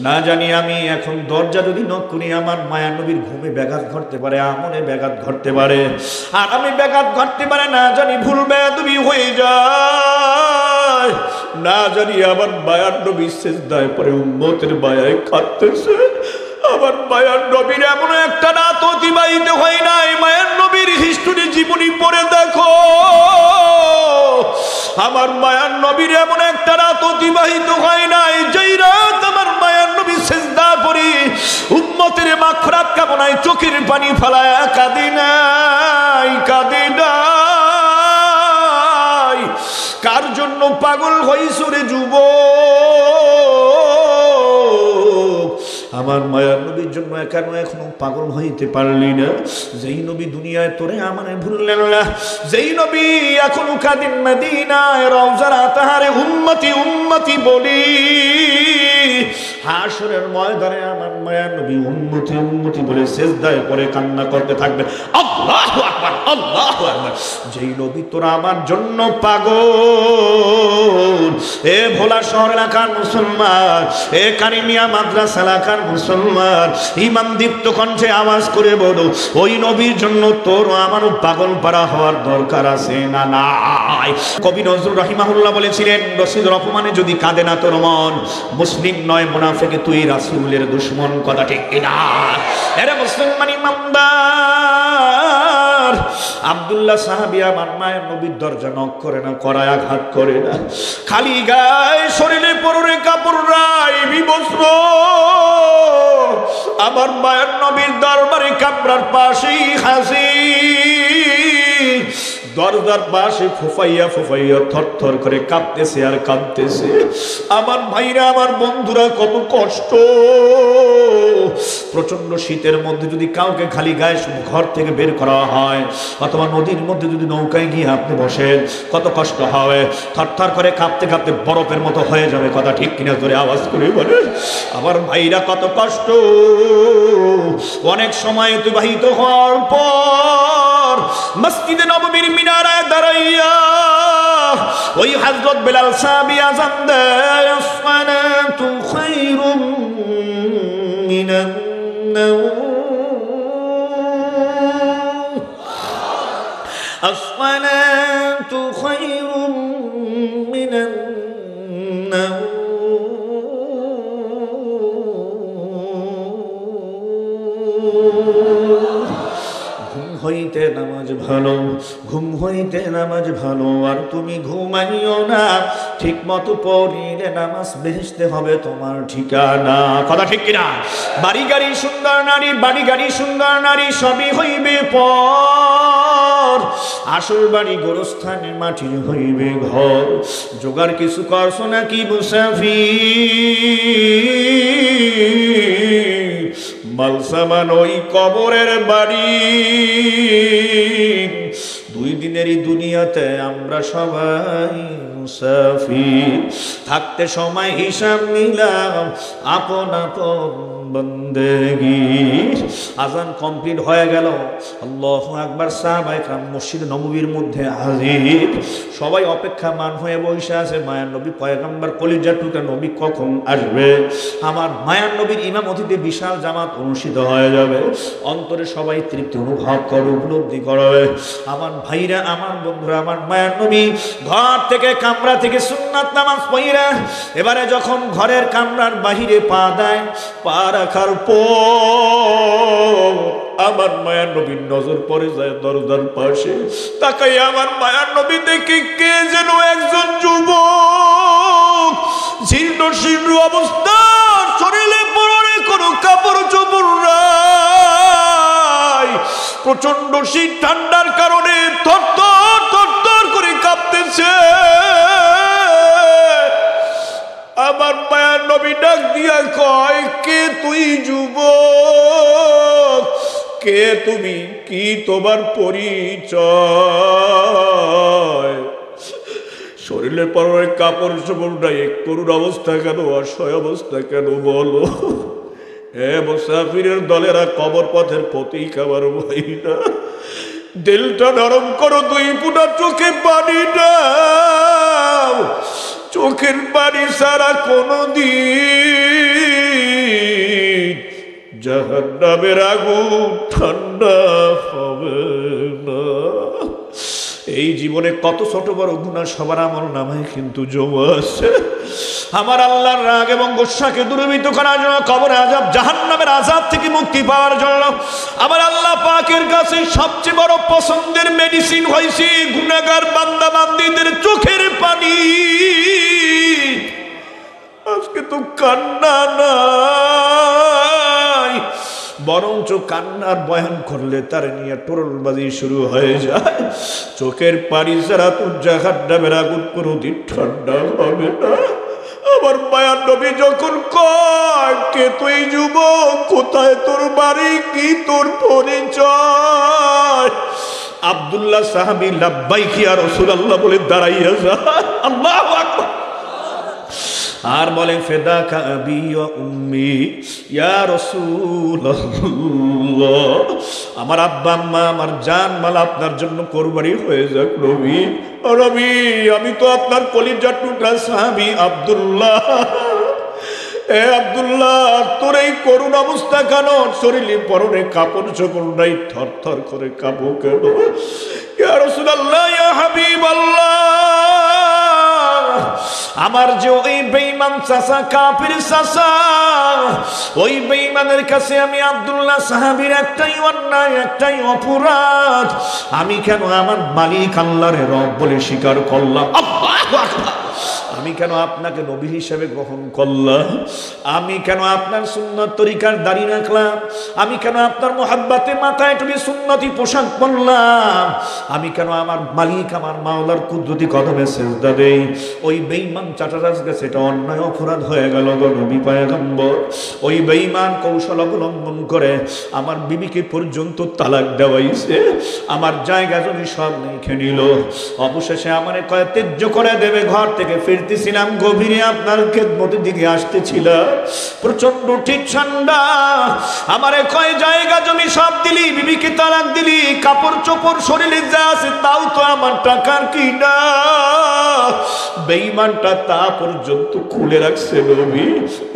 না জানি আমি এখন দরজা যদি নক করি আমার মায়ার নবীর ঘুমে ব্যাঘাত ঘটতে পারে, আমনে ব্যাঘাত ঘটতে পারে, আর আমি ব্যাঘাত ঘটতে পারে না জানি ভুল বেয়াদবি হয়ে যায়, না জানি আমার মায়ার নবী সিজদায় পড়ে উম্মতের মায়ায় কাঁদতেছে। আমার মায়ার নবীর এমন একটা রাত অতিবাহিত হয় নাই, মায়ার নবীর হিস্টোরি জীবনী পড়ে দেখো, আমার মায়ার নবীর এমন একটা রাত অতিবাহিত হয় নাই যেই রাত আমার মায়ার নবী সিজদা পড়ি উম্মতের মাগফিরাত কামনায় চোখের পানি ফেলায় কাঁদি নাই, কাঁদি নাই। কার জন্য পাগল হইছো রে যুবক? আমার মায়ার নবীর জন্য কেন এখনো পাগল হইতে পারলি না? যেই নবী দুনিয়ায় তোরে আমারে ভুললেন না, যেই নবী এখনো কাদিম মদিনায় রওজার আতাহারে উম্মতি উম্মতি বলি, হাশরের ময়দানে আমার মায়ার নবী উম্মতি উম্মতি বলে সিজদায় পড়ে কান্না করতে থাকবে, আল্লাহু আকবার আল্লাহু আকবার। যেই নবী তোরা আমার জন্য পাগল, এ ভোলা শহর এলাকার মুসলমান, এ কারিমিয়া মাদ্রাসা এলাকার মুসলমান, ইমাম দীপ্ত কণ্ঠে আওয়াজ করে বলো, ওই নবীর জন্য তোর আমারও পাগল পারা হওয়ার দরকার আছে না নাই? কবি নজরুল রাহিমাহুল্লাহ বলেছিলেন, রশিদের অপমানে যদি কাঁদে না তোর মন, মুসলিম নয় মুনাফিক তুই রাসূলের দুশমন। কথা ঠিক কিনা? এরে মুসলমান ইমানদার, আব্দুল্লাহ সাহাবী আমার মায়ের নবীর দরজা নক করে না, করায় আঘাত করে না, খালি গায়ে শরীরে পরনে কাপড় নাই, বিবস্ত্র আমার মায়ের নবীর দরবারে কামরার পাশেই হাসি, দরজার পাশে ফুফাইয়া ফুফাইয়া থরথর করে কাঁপতেছে আর কাঁদতেছে। আমার ভাইরা আমার বন্ধুরা কত কষ্ট, প্রচন্ড শীতের মধ্যে যদি কাউকে খালি গায়ে ঘর থেকে বের করা হয়, অথবা নদীর মধ্যে যদি নৌকায় গিয়ে আপনি বসেন, কত কষ্ট হবে, থরথর করে কাঁপতে কাঁপতে বরফের মতো হয়ে যাবে। কথা ঠিক কিনা? ধরে আওয়াজ করে বলে আমার ভাইরা কত কষ্ট। অনেক সময় অতিবাহিত হওয়ার পর মসজিদে নববীর মিনারায় দাঁড়াইয়া ওই হযরত বেলাল সাহাবী আযান দেয়, আসসালাতু খায়রুম মিনান নাওম, আসসালাতু খায়রুম মিনান নাওম। ঘুম হইতে নামাজ ভালো, ঘুম হইতে নামাজ ভালো, আর তুমি ঘুমাইও না, ঠিক মতো পড়িলে নামাজ বেহেশতে হবে তোমার ঠিকানা। কথা ঠিক কিনা? বাড়ি গাড়ি সুন্দর নারী, বাড়ি গাড়ি সুন্দর নারী সবই হইবে পর, আসল বাড়ি গোরস্থানে মাটি হইবে ঘর। জোগাড় কিছু করছো নাকি মুসাফির, মালসামান ওই কবরের বাড়ি। 2 দিনেরই দুনিয়াতে আমরা সবাই মুসাফির, থাকতে সময় হিসাব নিলাম আপন আপন বন্দেগী। আজান কমপ্লিট হয়ে গেল, আল্লাহু আকবার। সাহাবায়ে কেরাম মসজিদ নববীর মধ্যে হাজির, সবাই অপেক্ষামান হয়ে বসে আছে মায়ার নবী পয়গম্বর কলিজার টুকরা নবী কখন আসবে। আমার মায়ার নবীর ইমামতিতে বিশাল জামাত অনুষ্ঠিত হয়ে যাবে, অন্তরে সবাই তৃপ্তি অনুভব করে, উপলব্ধি করবে। আমার ভাইরা আমার বন্ধুরা, আমার মায়ার নবী ঘর থেকে কামরা থেকে সুন্নাত নামাজ পড়িরা এবারে যখন ঘরের কামরার বাহিরে পা দেয়, পা রাখার পর আমার মায়ার নবীর নজর পড়ে যায় দরজার পাশে। তাকাই আমার মায়ার নবী দেখে কে যেন একজন যুবক, জীর্ণ শীর্ণ অবস্থা, শরীরে পরনে কোনো কাপড় চোপড় নাই, প্রচন্ড শীত ঠান্ডার কারণে থরথর থরথর করে কাঁপতেছে। আমার মায়ার নবী ডাক দিয়া কয়, কে তুই যুবক, কে তুমি, কি তোমার পরিচয়? শরীরে পরনে কাপড় চোপড় নাই, করুণ অবস্থা কেন, অসহায় অবস্থা কেন বলো? হে মুসাফিরের দলেরা, কবর পথের প্রতীক আমার ভাইরা, দিলটা নরম করো, 2 ফুটা চোখে পানি দাও। চোখের পানি ছাড়া কোনদিন জাহান্নামের আগুন ঠান্ডা হবে না। এই জীবনে কত ছোট বড় গুনাহ সবার আমল নামায় কিন্তু জমা আছে। আমার আল্লাহর রাগ এবং গোসাকে দূরীভূত করার জন্য, কবরের আযাব জাহান্নামের আযাব থেকে মুক্তি পাওয়ার জন্য আমার আল্লাহ পাকের কাছে সবচেয়ে বড় পছন্দের মেডিসিন হয়েছে গুনাহগার বান্দা বান্দীদের চোখের পানি। আজকে তো কান্না নাই, বরঞ্চ কান্নার বয়ান করলে তার নিয়ে টোরলবাজি শুরু হয়ে যায়। চোখের পানি ছাড়া তো জাহান্নামের আগুন কোনোদিন ঠান্ডা হবে না। আমার মায়ার নবী যখন কয়, কে তুই যুবক, কোথায় তোর বাড়ি, কি তোর পরিচয়, আব্দুল্লাহ সাহাবী লাব্বাইক ইয়া রাসূলুল্লাহ বলে দাঁড়াইয়া যায়। আল্লাহু আকবার। আর বলে ফেদাকা আবি ওয়া উম্মি ইয়া রাসূলুল্লাহ, আমার আব্বা আম্মা আমার জান মাল আপনার জন্য কোরবানি হয়ে যাক নবী। ও নবী, আমি তো আপনার কলিজার টুকরা সাহাবী আব্দুল্লাহ। এ আব্দুল্লাহ, তোর এই করুণ অবস্থা কেন? শরীরে পরনে কাপড় চোপড় নাই, থর থর করে কাঁপো কেন? ইয়া রাসূলুল্লাহ, ইয়া হাবিবাল্লাহ, আমার যে ওই বেঈমান চাচা, কাফির চাচা, ওই বেঈমানের কাছে আমি আব্দুল্লাহ সাহাবীর একটাই অন্যায়, একটাই অপরাধ, আমি কেন আমার মালিক আল্লাহর রব বলে স্বীকার করলাম? আল্লাহু আকবার। আমি কেন আপনাকে নবী হিসেবে গ্রহণ করলাম? আমি কেন আপনার সুন্নত তরিকার দাড়ি রাখলাম? আমি কেন আপনার মোহাব্বতে মাথায় টুপি সুন্নতি পোশাক পরলাম? আমি কেন আমার মালিক আমার মাওলার কুদরতি কদমে সেজদা দেই? ওই বেঈমান চাটারাজ গেছে, এটা অন্যায় অপরাধ হয়ে গেল গো নবী পয়গম্বর। ওই বেঈমান কৌশল অবলম্বন করে আমার বিবিকে পর্যন্ত তালাক দেওয়াইছে, আমার জায়গা জমি সব লিখে নিল, অবশেষে আমারে কয় ত্যায্য করে দেবে। ঘর থেকে ফিরতেছিলাম, গভীরে আপনার খেদমতের দিকে আসতেছিলাম, প্রচন্ড ঠিক ঠান্ডা, আমারে কয় জায়গা জমি সব দিলি, বিবিকে তালাক দিলি, কাপড় চোপড় শরীরে যা আছে তাও তো আমার টাকার কিনা। বেঈমানটা তা পর্যন্ত খুলে রাখছে নবী,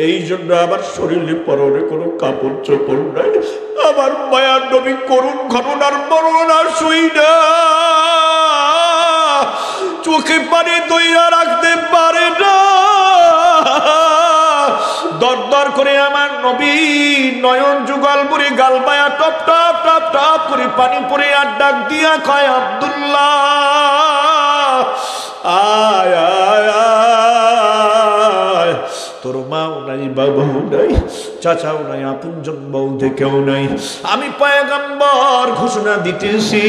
এই জন্য আমার শরীরে পরনে কোনো কাপড় চোপড় নাই। আমার মায়ার নবী করুণ ঘটনার বর্ণনা শুই না, চোখে পানি দইরা রাখতে পারে না। দর দর করে আমার নবী নয়ন যুগল বুড়ি গালবায়া টপ টপ টপ টপ করে পানি পরে আর ডাক দিয়া কয়, আব্দুল্লাহ আয় আয় আয়। তোর মাও নাই, বাবাও নাই, চাচাও নাই, আপনজন বলতে কেউ নাই। আমি পয়গম্বর ঘোষণা দিতেছি,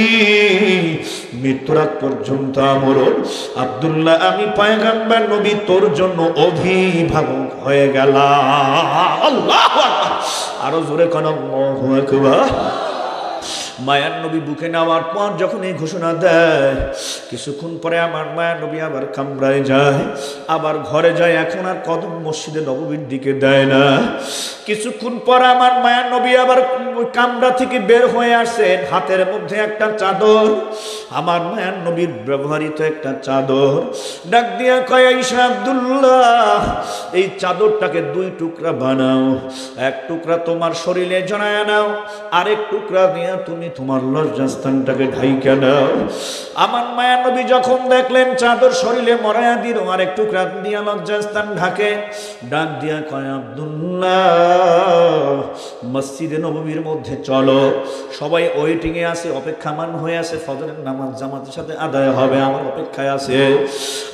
মৃত্যুর আগ পর্যন্ত আমরণ। আব্দুল্লাহ, আমি পয়গম্বর নবী তোর জন্য অভিভাবক হয়ে গেলাম। আল্লাহু আকবার। আরো জোরে কোন আল্লাহু আকবার। মায়ার নবী বুকে নেওয়ার পর যখন এই ঘোষণা দেয়, কিছুক্ষণ পরে আমার মায়ার নবী আবার কামরায় যায়, আবার ঘরে যায়। এখন আর কদম মসজিদে নববীর দিকে দেয় না। কিছুক্ষণ পর আমার মায়ার নবী আবার কামরা থেকে বের হয়ে আসেন, হাতের মধ্যে একটা চাদর, আমার মায়ার নবীর ব্যবহৃত একটা চাদর। ডাক দিয়া কয়, আয়েশা, আব্দুল্লাহ, এই চাদরটাকে দুই টুকরা বানাও, এক টুকরা তোমার শরীরে জড়ায় নাও, আরেক টুকরা দিয়ে তুমি তোমার লজ্জাস্থানটাকে ঢাইকা দাও। আমার মায়া নবী যখন দেখলেন চাদর শরীরে মরাইয়া দিল, আরেক টুকরা দিয়া লজ্জাস্থান ঢাকে, ডাক দিয়া কয়, আব্দুল্লাহ, মসজিদে নববীর মধ্যে চলো। সবাই ওয়েটিং এ আছে, অপেক্ষামান হয়ে আছে, ফজরের নামাজ জামাতের সাথে আদায় হবে, আমার অপেক্ষায় আছে।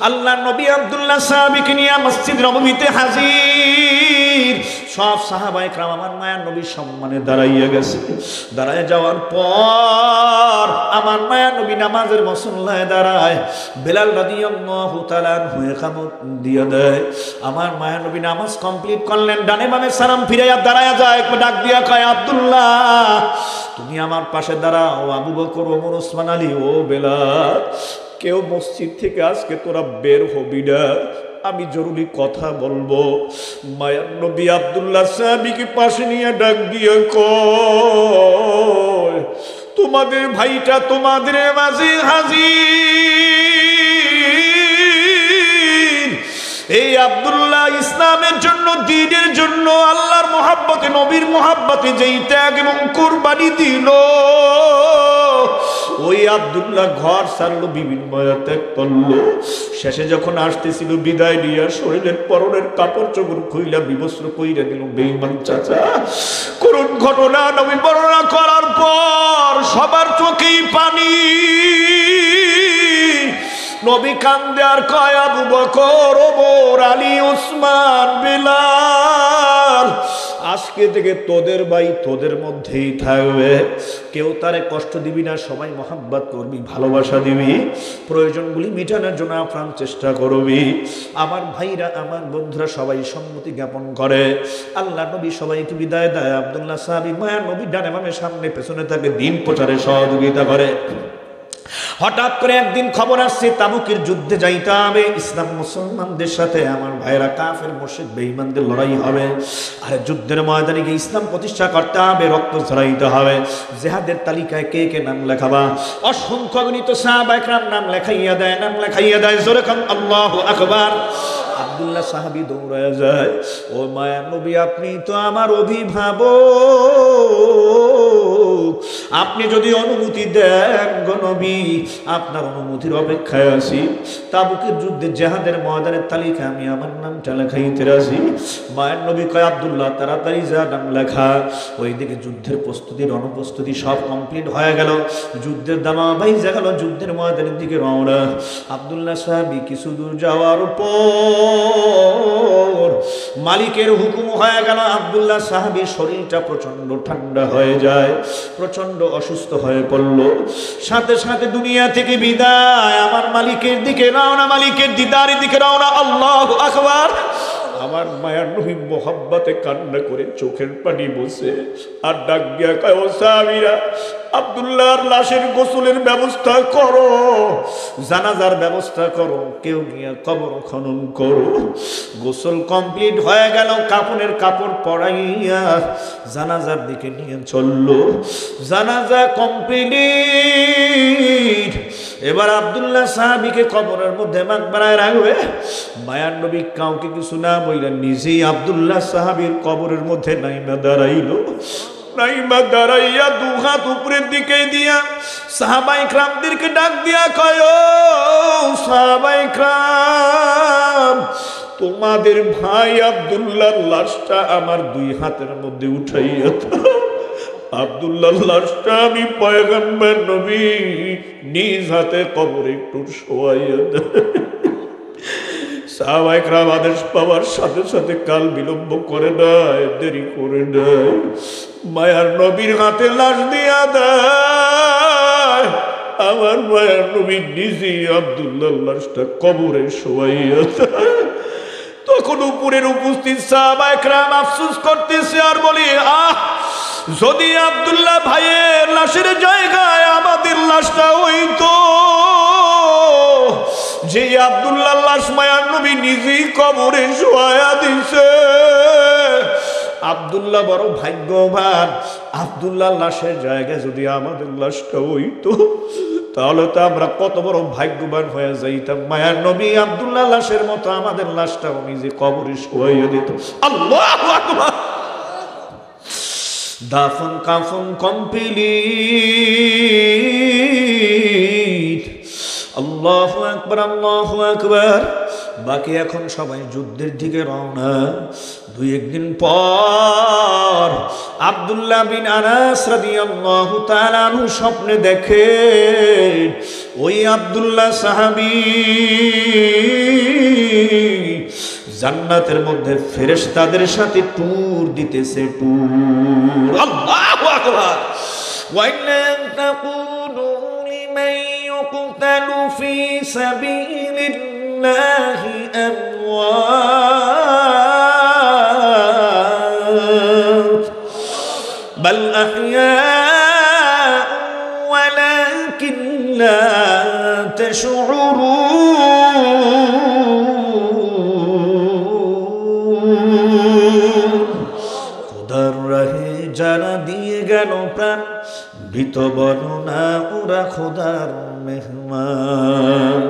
আল্লাহ নবী আব্দুল্লাহ সাহাবীকে নিয়ে মসজিদ নববীতে হাজির। সব সাহাবায়ে কেরাম আমার মায়ার নবীর সম্মানে দাঁড়াইয়া গেছে। দাঁড়ায় যাওয়ার পর আমার মায়ার নবী নামাজের মুসল্লায় দাঁড়ায়, বেলাল রাদিয়াল্লাহু তাআলা আনহু ইকামত দিয়ে দেয়। আমার মায়ার নবী নামাজ কমপ্লিট করলেন, ডানে বামে সালাম ফিরাইয়া দাঁড়ায়া যায়, ডাক দিয়া কয়, আব্দুল্লাহ, তুমি আমার পাশে দাঁড়াও। আবু বকর, ওমর, ওসমান, আলী, ও বেলাল, কেউ মসজিদ থেকে আজকে তোরা বের হবি না, আমি জরুরি কথা বলবো। মায়ার নবী আব্দুল্লাহ সাহাবীকে পাশে নিয়ে ডাক দিয়ে কয়, তোমাদের ভাইটা তোমাদের মাঝে হাজির। এই আব্দুল্লাহ ইসলামের জন্য, দ্বীনের জন্য, আল্লাহর মহব্বত মহাব্বতে নবীর মহাব্বতে যেই ত্যাগ এবং কুরবানি দিল, ওই আব্দুল্লাহ ঘর ছাড়লো, বিভিন্ন ত্যাগ করলো। শেষে যখন আসতেছিল বিদায় নিয়ে শরীরের পরনের কাপড় চোপড় খুইলা বিবস্ত্র কইরা দিল। বেঈমান চাচা, করুণ ঘটনা নবী বর্ণনা করার পর সবার চোখেই পানি। নবী কান্দে আর কয়, আবু বকর, ওমর, আলী, ওসমান, বিলাল, আজকে থেকে তোদের ভাই তোদের মধ্যেই থাকবে, কেউ তারে কষ্ট দিবি না, সবাই মহাব্বত করবি, ভালোবাসা দিবি, প্রয়োজনগুলি মেটানোর জন্য আপ্রাণ চেষ্টা করবি। আমার ভাইরা, আমার বন্ধুরা সবাই সম্মতি জ্ঞাপন করে। আল্লাহ নবী সবাইকে বিদায় দেয়। আব্দুল্লাহ সাহাবী মায়া নবী ডানে বামে সামনে পেছনে তাকে দিন প্রচারে সহযোগিতা করে। হঠাৎ করে একদিন খবর আসছে তাবুকের যুদ্ধে যাইতে হবে, ইসলাম মুসলমানদের সাথে আমার ভাইরা কাফের মুশরিক বেঈমানদের লড়াই হবে। আর যুদ্ধের ময়দানে গিয়ে ইসলাম প্রতিষ্ঠা করতে হবে, রক্ত ঝরাইতে হবে। জিহাদের তালিকায় কে কে নাম লেখাবা? অসংখ্য গণিত সাহাবা একরাম নাম লেখাইয়া দেয়, নাম লেখাইয়া দেয়। জোরে কান আল্লাহু আকবার। আব্দুল্লাহ সাহাবী দৌড়ায় যায়, ও মায়া নবী, আপনি তো আমার অভিভাবক, আপনি যদি অনুমতি দেন গো নবী, আপনার অনুমতির অপেক্ষায় আছি। তাবুকের যুদ্ধে জিহাদের ময়দানের তালিকা আমি আমার নামটা লেখাইতে রাজি। মায়ের নবী কয়, আব্দুল্লাহ তাড়াতাড়ি যা, নাম লেখা। ওইদিকে যুদ্ধের প্রস্তুতি রণপ্রস্তুতি সব কমপ্লিট হয়ে গেল। যুদ্ধের দামা বাইজা গেল, যুদ্ধের ময়দানের দিকে রওনা। আব্দুল্লাহ সাহাবী কিছু দূর যাওয়ার পর মালিকের হুকুম হয়ে গেল। আব্দুল্লাহ সাহাবীর শরীরটা প্রচন্ড ঠান্ডা হয়ে যায়, প্রচন্ড অসুস্থ হয়ে পড়ল। সাথে সাথে দুনিয়া থেকে বিদায়, আমার মালিকের দিকে রওনা, মালিকের দিদারের দিকে রওনা। আল্লাহু আকবার। আমার মায়ার নবী মোহাব্বতে কান্না করে চোখের পানি বসে আর ডাক দিয়া কয়, ও সাহাবীরা, আব্দুল্লাহর লাশের গোসলের ব্যবস্থা করো, জানাজার ব্যবস্থা করো, কেউ গিয়া কবর খনন করো। গোসল কমপ্লিট হয়ে গেল, কাফনের কাপড় পরাইয়া জানাজার দিকে নিয়ে চললো। জানাজা কমপ্লিট। এবার আব্দুল্লাহ সাহাবীকে কবরের মধ্যে মাকবারায় রাখবে। মায়ার নবী কাউকে কিছু না বললেন, নিজেই আব্দুল্লাহ সাহাবীর কবরের মধ্যে নাইমা দাঁড়াইলো। নাইমা দাঁড়াইয়া দু হাত উপরের দিকে দিয়া সাহাবায়ে কিরামদেরকে ডাক দিয়া কয়, ও সাহাবায়ে কিরাম, তোমাদের ভাই আব্দুল্লাহর লাশটা আমার দুই হাতের মধ্যে উঠাইয়া দাও। আব্দুল্লাহর লাশটা আমি পয়গম্বর নবী নিজ হাতে কবরে একটু শোয়াইয়া দেয়। সাহাবায়ে কেরাম আদেশ পাওয়ার সাথে সাথে কাল বিলম্ব করে দেয়, দেরি করে দেয়। মায়ার নবীর হাতে লাশ দিয়া দেয়। আমার মায়ার নবী নিজেই আব্দুল্লাহর লাশটা কবরে শোয়াইয়া দেয়। তখন উপরের উপস্থিত সাহাবায়ে কেরাম আফসোস করতেছে আর বলি, আহ, যদি আব্দুল্লাহ ভাইয়ের লাশের জায়গায় আমাদের লাশটা হইতো, যে আব্দুল্লাহ লাশ মায়ার নবী নিজেই কবরে শোয়া দিছে। আব্দুল্লাহ বড় ভাগ্যবান, আব্দুল্লাহ লাশের জায়গায় যদি আমাদের লাশটা হইতো, তাহলে তো আমরা কত বড় ভাগ্যবান হয়ে যাইতাম। মায়ার নবী আব্দুল্লাহ লাশের মতো আমাদের লাশটাও নিজে কবরে শোয়াইয়া দিত। আল্লাহু আকবার। দাফন কাফন কমপ্লিট। আল্লাহু আকবার, আল্লাহু আকবার। বাকি এখন সবাই যুদ্ধের দিকে রওনা। দুই একদিন পর আব্দুল্লাহ বিন আনাস রাদিয়াল্লাহু তাআলা আনহু স্বপ্নে দেখে ওই আব্দুল্লাহ সাহাবী জান্নাতের মধ্যে ফেরেশতাদের সাথে ট্যুর দিতেছে, ট্যুর। আল্লাহু আকবার। ওয়া ইন তাকুনু লিমান ইউকতালু ফি সাবিলিল্লাহি আমওয়াত বাল আহইয়াউ ওয়ালাকিন লা তাশউরুন। যারা দিয়ে গেল প্রাণ, ভীত বর্ণনা ওরা খোদার মেহমান।